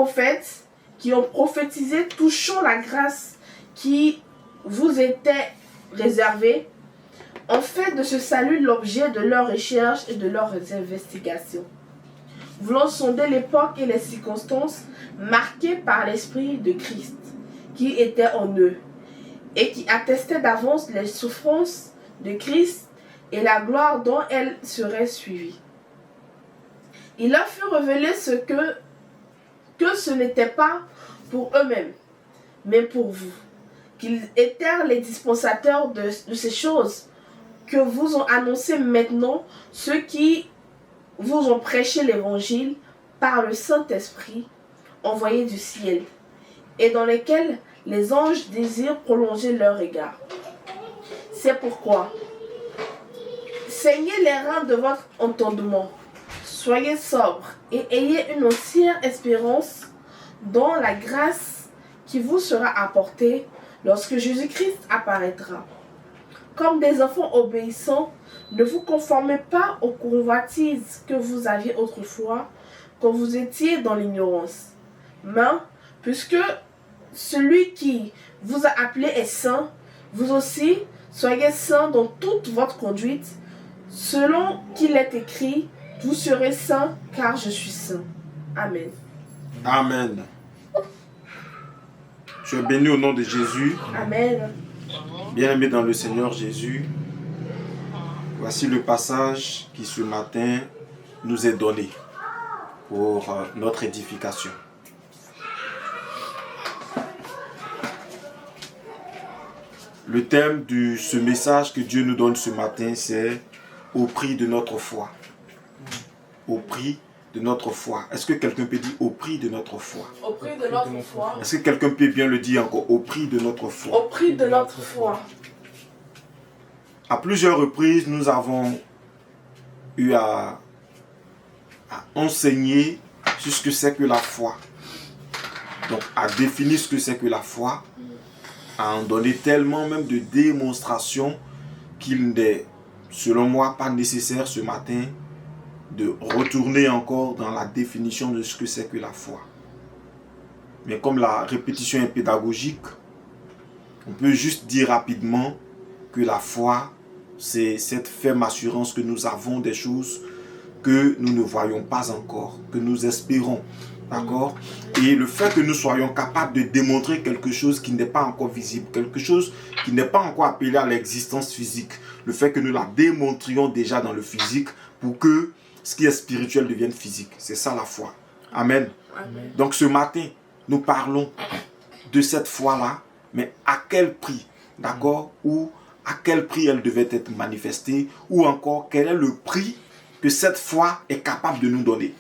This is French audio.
prophètes qui ont prophétisé touchant la grâce qui vous était réservée ont fait de ce salut l'objet de leurs recherches et de leurs investigations, voulant sonder l'époque et les circonstances marquées par l'Esprit de Christ qui était en eux et qui attestait d'avance les souffrances de Christ et la gloire dont elles seraient suivies. Il leur fut révélé que ce n'était pas pour eux-mêmes, mais pour vous, qu'ils étaient les dispensateurs de ces choses que vous ont annoncé maintenant ceux qui vous ont prêché l'évangile par le Saint-Esprit envoyé du ciel, et dans lesquels les anges désirent prolonger leur regard. C'est pourquoi, saignez les reins de votre entendement, soyez sobres et ayez une entière espérance dans la grâce qui vous sera apportée lorsque Jésus-Christ apparaîtra. Comme des enfants obéissants, ne vous conformez pas aux convoitises que vous aviez autrefois quand vous étiez dans l'ignorance. Mais, puisque celui qui vous a appelé est saint, vous aussi, soyez saints dans toute votre conduite, selon qu'il est écrit, vous serez saints car je suis saint. Amen. Amen. Tu es béni au nom de Jésus. Amen. Bien-aimé dans le Seigneur Jésus, voici le passage qui ce matin nous est donné pour notre édification. Le thème de ce message que Dieu nous donne ce matin, c'est au prix de notre foi. Au prix de notre foi. Est-ce que quelqu'un peut dire au prix de notre foi? Au prix de notre foi. Est-ce que quelqu'un peut bien le dire encore? Au prix de notre foi. Au prix de notre foi. À plusieurs reprises, nous avons eu à enseigner sur ce que c'est que la foi. Donc, à définir ce que c'est que la foi, à en donner tellement même de démonstrations qu'il n'est, selon moi, pas nécessaire ce matin de retourner encore dans la définition de ce que c'est que la foi. Mais comme la répétition est pédagogique, on peut juste dire rapidement que la foi, c'est cette ferme assurance que nous avons des choses que nous ne voyons pas encore, que nous espérons. D'accord? Et le fait que nous soyons capables de démontrer quelque chose qui n'est pas encore visible, quelque chose qui n'est pas encore appelé à l'existence physique, le fait que nous la démontrions déjà dans le physique pour que ce qui est spirituel devienne physique. C'est ça la foi. Amen. Amen. Donc ce matin, nous parlons de cette foi-là, mais à quel prix? D'accord? Ou à quel prix elle devait être manifestée? Ou encore, quel est le prix que cette foi est capable de nous donner?